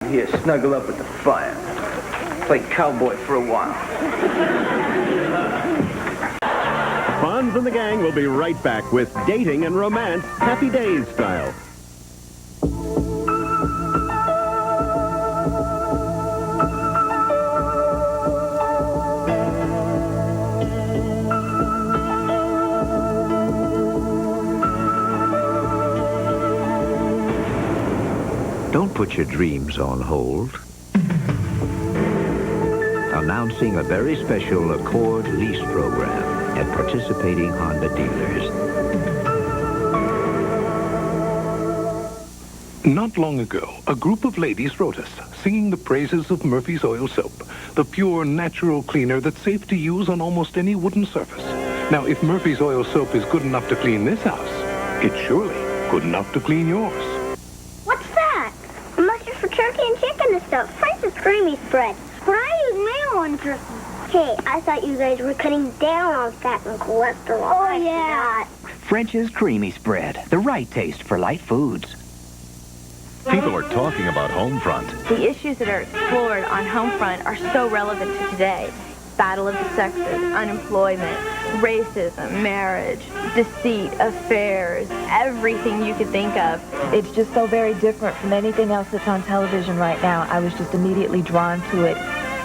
here, snuggle up with the fire. Play cowboy for a while. Fonz and the gang will be right back with dating and romance, Happy Days style. Don't put your dreams on hold. Announcing a very special Accord lease program at participating Honda dealers. Not long ago, a group of ladies wrote us, singing the praises of Murphy's Oil Soap, the pure, natural cleaner that's safe to use on almost any wooden surface. Now, if Murphy's Oil Soap is good enough to clean this house, it's surely good enough to clean yours. What's that? Mustard for turkey and chicken and stuff. French's creamy spread. But I use mayo on turkey. Hey, I thought you guys were cutting down on fat and cholesterol. Oh, yeah. French's Creamy Spread, the right taste for light foods. People are talking about Homefront. The issues that are explored on Homefront are so relevant to today. Battle of the sexes, unemployment, racism, marriage, deceit, affairs, everything you could think of. It's just so very different from anything else that's on television right now. I was just immediately drawn to it.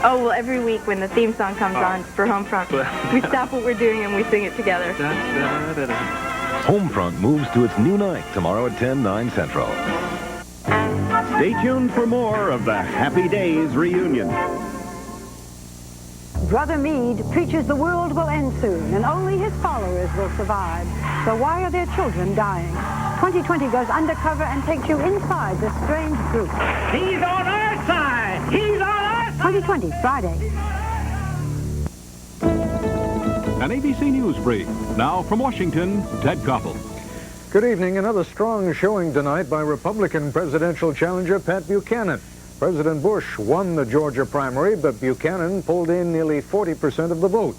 Oh, well, every week when the theme song comes on for Homefront, we stop what we're doing and we sing it together. Homefront moves to its new night tomorrow at 10, 9 Central. Stay tuned for more of the Happy Days reunion. Brother Meade preaches the world will end soon and only his followers will survive. So why are their children dying? 2020 goes undercover and takes you inside this strange group. He's on our side! He's on our side! 2020, Friday. An ABC News brief. Now from Washington, Ted Koppel. Good evening. Another strong showing tonight by Republican presidential challenger Pat Buchanan. President Bush won the Georgia primary, but Buchanan pulled in nearly 40% of the vote.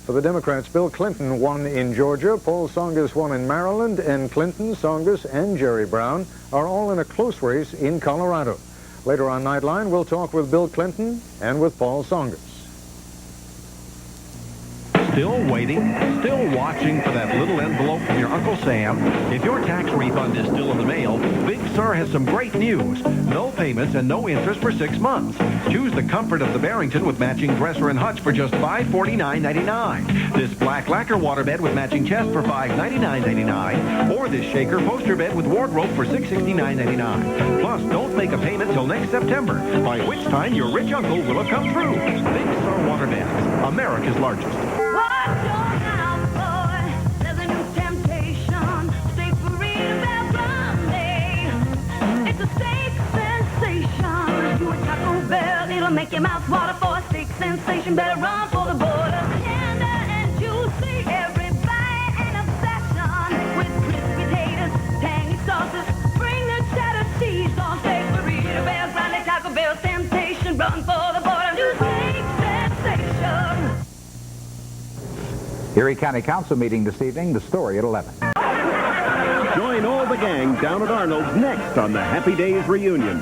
For the Democrats, Bill Clinton won in Georgia, Paul Tsongas won in Maryland, and Clinton, Tsongas, and Jerry Brown are all in a close race in Colorado. Later on Nightline, we'll talk with Bill Clinton and with Paul Tsongas. Still waiting, still watching for that little envelope from your Uncle Sam? If your tax refund is still in the mail, Big Sur has some great news. No payments and no interest for 6 months. Choose the comfort of the Barrington with matching dresser and hutch for just $549.99. This black lacquer waterbed with matching chest for $599.99. Or this shaker poster bed with wardrobe for $669.99. Plus, don't make a payment till next September, by which time your rich uncle will have come through. Big Sur Waterbeds, America's largest. Make your mouth water for a steak sensation. Better run for the border. Tender and juicy, every bite an obsession. With crispy taters, tangy sauces, bring the cheddar cheese on steak burrito. Bell, grande Taco Bell temptation. Run for the border. New steak sensation. Erie County Council meeting this evening. The story at 11. Join all the gang down at Arnold's next on the Happy Days reunion.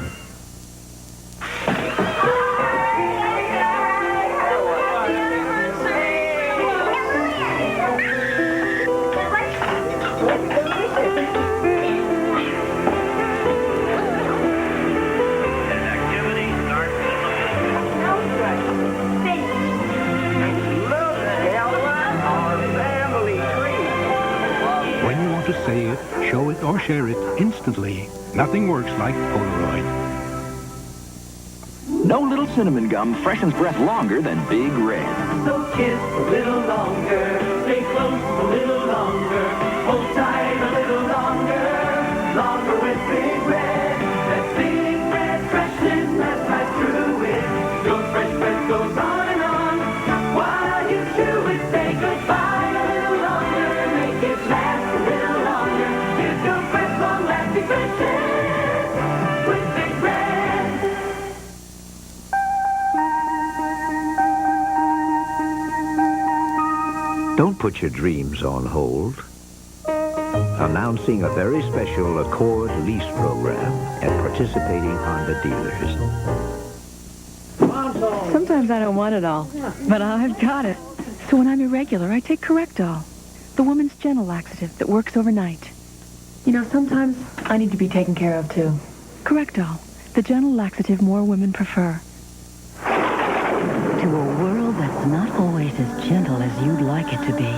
Say it, show it, or share it instantly. Nothing works like Polaroid. No little cinnamon gum freshens breath longer than Big Red. So kiss a little longer, stay close a little longer, hold tight a little longer, longer with Big Red. That Big Red freshness that's right through it. Your fresh breath goes on and on. While you chew it, say goodbye a little longer, make it last a little longer. Give your breath long-lasting freshness with Big Red. Don't put your dreams on hold. announcing a very special Accord lease program at participating Honda dealers. Sometimes I don't want it all, but I've got it. So when I'm irregular, I take Correctol, the woman's gentle laxative that works overnight. You know, sometimes I need to be taken care of, too. Correctol, the gentle laxative more women prefer. To a world that's not always as gentle as you'd like it to be,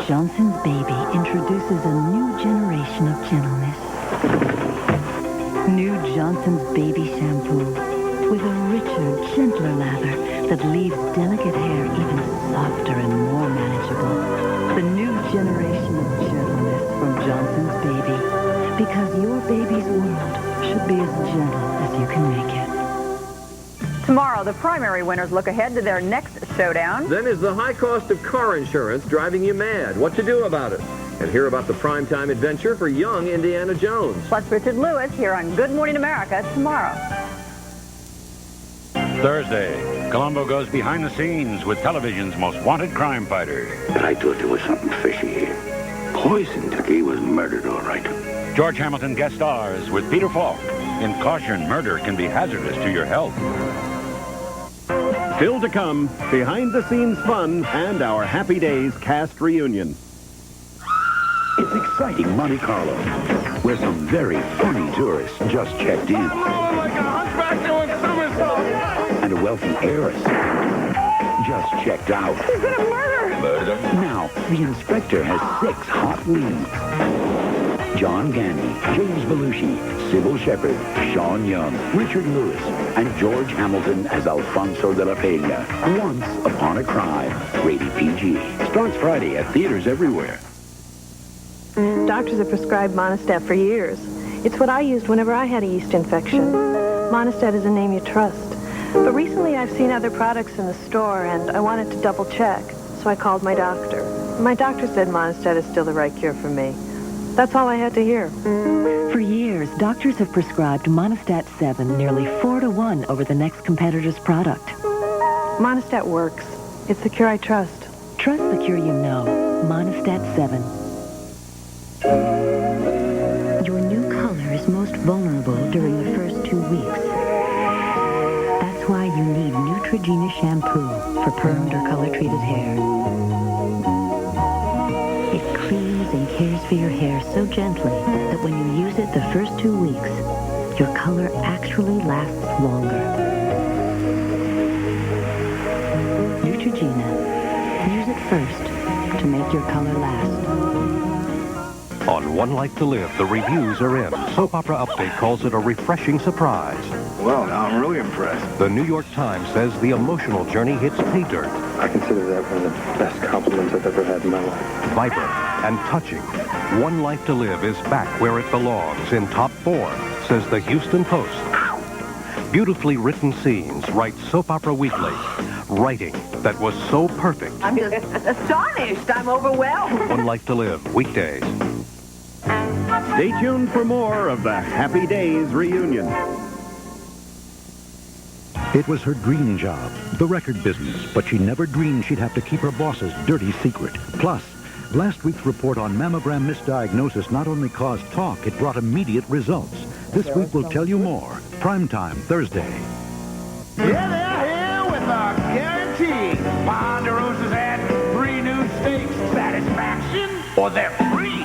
Johnson's Baby introduces a new generation of gentleness. New Johnson's Baby Shampoo with a richer, gentler lather that leaves delicate hair even softer and more manageable. The new generation of gentleness from Johnson's Baby. Because your baby's world should be as gentle as you can make it. Tomorrow, the primary winners look ahead to their next showdown. Then is the high cost of car insurance driving you mad? What to do about it? And hear about the primetime adventure for young Indiana Jones. Plus Richard Lewis here on Good Morning America tomorrow. Thursday, Columbo goes behind the scenes with television's most wanted crime fighters. But I thought there was something fishy here. Poison Tucky was murdered, all right. George Hamilton guest stars with Peter Falk in Caution, Murder Can Be Hazardous to Your Health. Still to come, behind-the-scenes fun and our Happy Days cast reunion. It's exciting Monte Carlo, where some very funny tourists just checked in. And a wealthy heiress just checked out. He's been a murder! Murder? Now, the inspector has 6 hot leads. John Gandy, James Belushi, Sybil Shepherd, Sean Young, Richard Lewis, and George Hamilton as Alfonso de la Peña. Once Upon a Crime. Rated PG. Starts Friday at theaters everywhere. Doctors have prescribed Monistat for years. It's what I used whenever I had a yeast infection. Monistat is a name you trust. But recently I've seen other products in the store, and I wanted to double check. So I called my doctor. My doctor said Monistat is still the right cure for me. That's all I had to hear. For years, doctors have prescribed Monistat 7 nearly 4-to-1 over the next competitor's product. Monistat works. It's the cure I trust. Trust the cure you know. Monistat 7. Your new color is most vulnerable during the first 2 weeks. That's why you need Neutrogena shampoo for permed or color-treated hair. It cleans and cares for your hair so gently that when you use it the first 2 weeks, your color actually lasts longer. Neutrogena. Use it first to make your color last. On One Life to Live, the reviews are in. Soap Opera Update calls it a refreshing surprise. Well, now I'm really impressed. The New York Times says the emotional journey hits pay dirt. I consider that one of the best compliments I've ever had in my life. Vibrant and touching. One Life to Live is back where it belongs, in top 4, says the Houston Post. Beautifully written scenes write Soap Opera Weekly. Writing that was so perfect. I'm just astonished. I'm overwhelmed. One Life to Live, weekdays. Stay tuned for more of the Happy Days reunion. It was her dream job, the record business, but she never dreamed she'd have to keep her boss's dirty secret. Plus, last week's report on mammogram misdiagnosis not only caused talk, it brought immediate results. This week we'll tell you more. Primetime, Thursday. Yeah, they're here with our guarantee. Ponderosa's had 3 new steaks. Satisfaction, or they're free.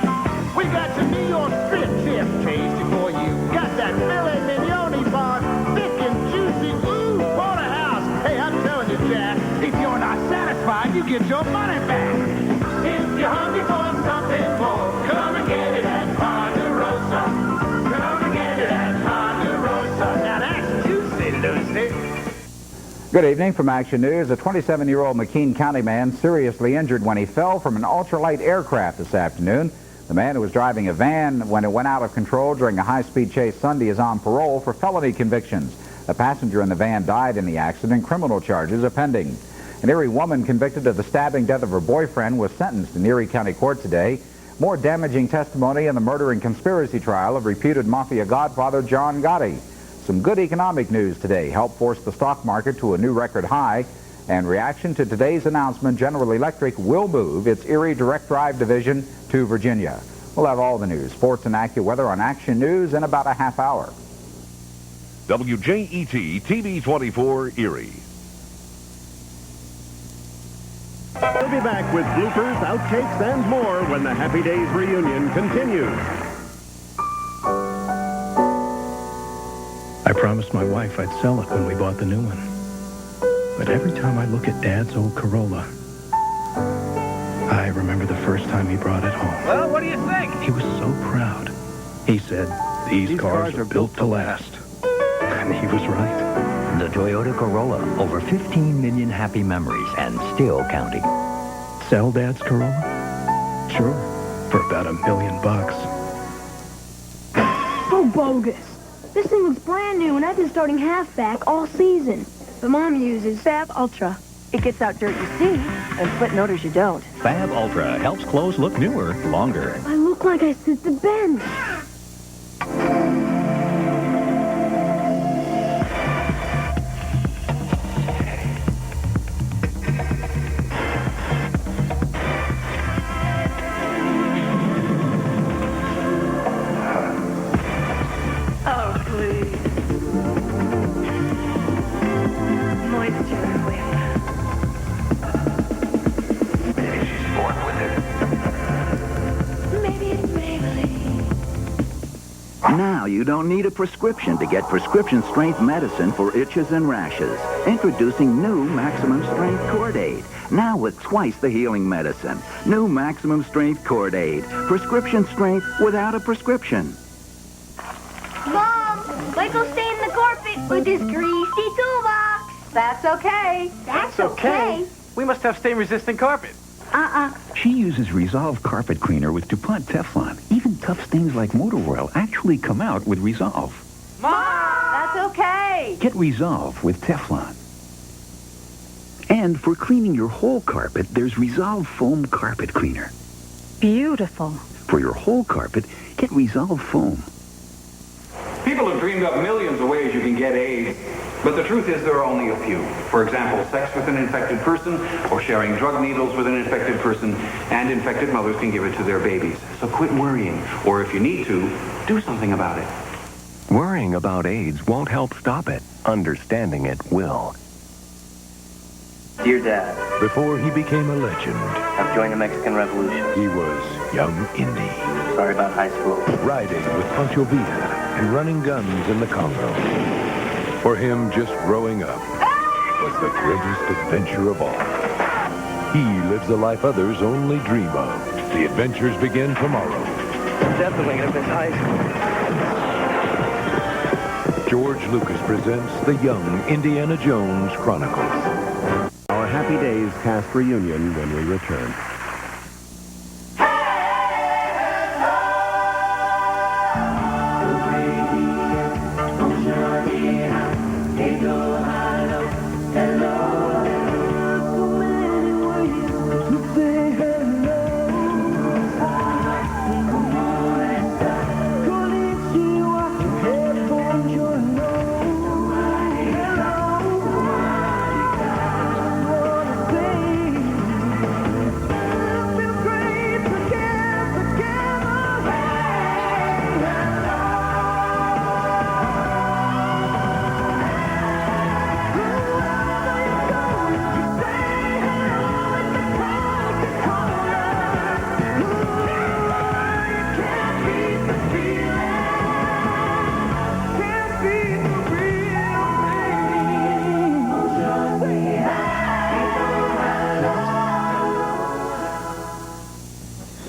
We got some New York strip chef tasty for you. Got that filet mignone bar, thick and juicy. Ooh, porterhouse. Hey, I'm telling you, Jack, if you're not satisfied, you get your money back. If you're hungry for something more, come and get it at Ponderosa. Come and get it at Ponderosa. Now that's juicy, Lucy. Good evening from Action News. A 27-year-old McKean County man seriously injured when he fell from an ultralight aircraft this afternoon. The man who was driving a van when it went out of control during a high-speed chase Sunday is on parole for felony convictions. The passenger in the van died in the accident. Criminal charges are pending. An Erie woman convicted of the stabbing death of her boyfriend was sentenced in Erie County Court today. More damaging testimony in the murder and conspiracy trial of reputed mafia godfather John Gotti. Some good economic news today helped force the stock market to a new record high. In reaction to today's announcement, General Electric will move its Erie Direct Drive division to Virginia. We'll have all the news, sports, and AccuWeather on Action News in about a half hour. WJET TV 24 Erie. We'll be back with bloopers, outtakes, and more when the Happy Days reunion continues. I promised my wife I'd sell it when we bought the new one. But every time I look at Dad's old Corolla, I remember the first time he brought it home. Well, what do you think? He was so proud. He said, these cars are built to last. And he was right. The Toyota Corolla, over 15 million happy memories and still counting. Sell Dad's Corolla? Sure, for about $1 million. So bogus. This thing looks brand new, and I've been starting halfback all season. But Mom uses Fab Ultra. It gets out dirt you see, and split motors you don't. Fab Ultra helps clothes look newer, longer. I look like I sit the bench. Oh, please. Moisture, Maybe she's born with it. Maybe it's Maybelline. Now you don't need a prescription to get prescription strength medicine for itches and rashes. Introducing new Maximum Strength Cord-Aid. Now with twice the healing medicine. New Maximum Strength Cord-Aid. Prescription strength without a prescription. Mom, Michael's staying in the carpet with his greasy toolbox. That's okay. That's okay. We must have stain-resistant carpet. She uses Resolve Carpet Cleaner with DuPont Teflon. Even tough stains like motor oil actually come out with Resolve. Mom! That's okay. Get Resolve with Teflon. And for cleaning your whole carpet, there's Resolve Foam Carpet Cleaner. Beautiful. For your whole carpet, get Resolve Foam. People have dreamed up millions of ways you can get AIDS, but the truth is there are only a few. For example, sex with an infected person, or sharing drug needles with an infected person, and infected mothers can give it to their babies. So quit worrying, or if you need to, do something about it. Worrying about AIDS won't help stop it. Understanding it will. Dear Dad, Before he became a legend, I've joined the Mexican Revolution. he was young Indy, Sorry about high school. riding with Pancho Villa and running guns in the Congo. For him, just growing up was the greatest adventure of all. He lives a life others only dream of. The adventures begin tomorrow. Definitely gonna miss high school. George Lucas presents the Young Indiana Jones Chronicles. Our Happy Days cast reunion when we return.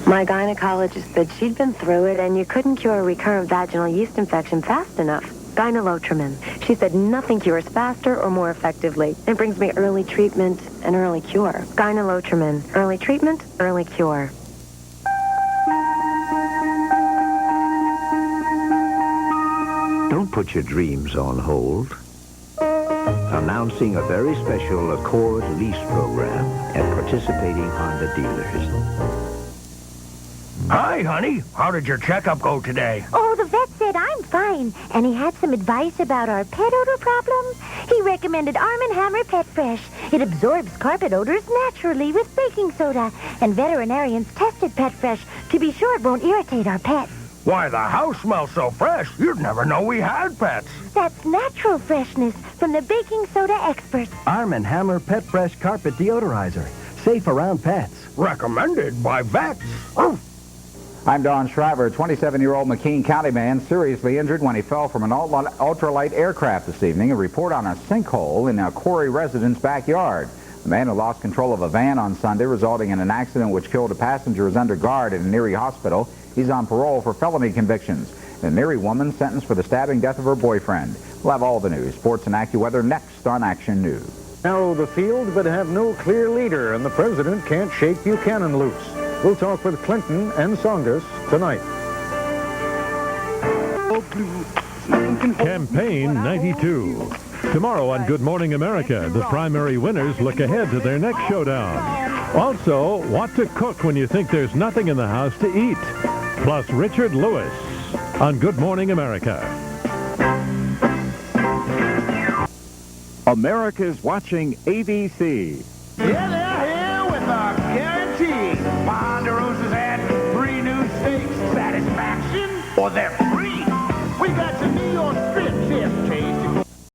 My gynecologist said she'd been through it and you couldn't cure a recurrent vaginal yeast infection fast enough. Gynolotrimine. She said nothing cures faster or more effectively. It brings me early treatment and early cure. Gynolotrimine. Early treatment, early cure. Don't put your dreams on hold. Announcing a very special Accord lease program at participating Honda dealers. Hi, honey. How did your checkup go today? Oh, the vet said I'm fine. fine, and he had some advice about our pet odor problem. He recommended Arm & Hammer Pet Fresh. It absorbs carpet odors naturally with baking soda, and veterinarians tested Pet Fresh to be sure it won't irritate our pets. Why, the house smells so fresh, you'd never know we had pets. That's natural freshness from the baking soda experts. Arm & Hammer Pet Fresh Carpet Deodorizer. Safe around pets. Recommended by vets. I'm Don Shriver. 27-year-old McKean County man seriously injured when he fell from an ultralight aircraft this evening. A report on a sinkhole in a Quarry resident's backyard. The man who lost control of a van on Sunday, resulting in an accident which killed a passenger, is under guard at an Erie hospital. He's on parole for felony convictions. An Erie woman sentenced for the stabbing death of her boyfriend. We'll have all the news, sports, and AccuWeather next on Action News. Narrow the field, but have no clear leader, and the president can't shake Buchanan loose. We'll talk with Clinton and Tsongas tonight. Campaign 92. Tomorrow on Good Morning America, the primary winners look ahead to their next showdown. Also, what to cook when you think there's nothing in the house to eat. Plus Richard Lewis on Good Morning America. America's watching ABC. Yeah, they're here with our guarantee. Ponderosa's had 3 new steaks. Satisfaction, or they're free. We got some New York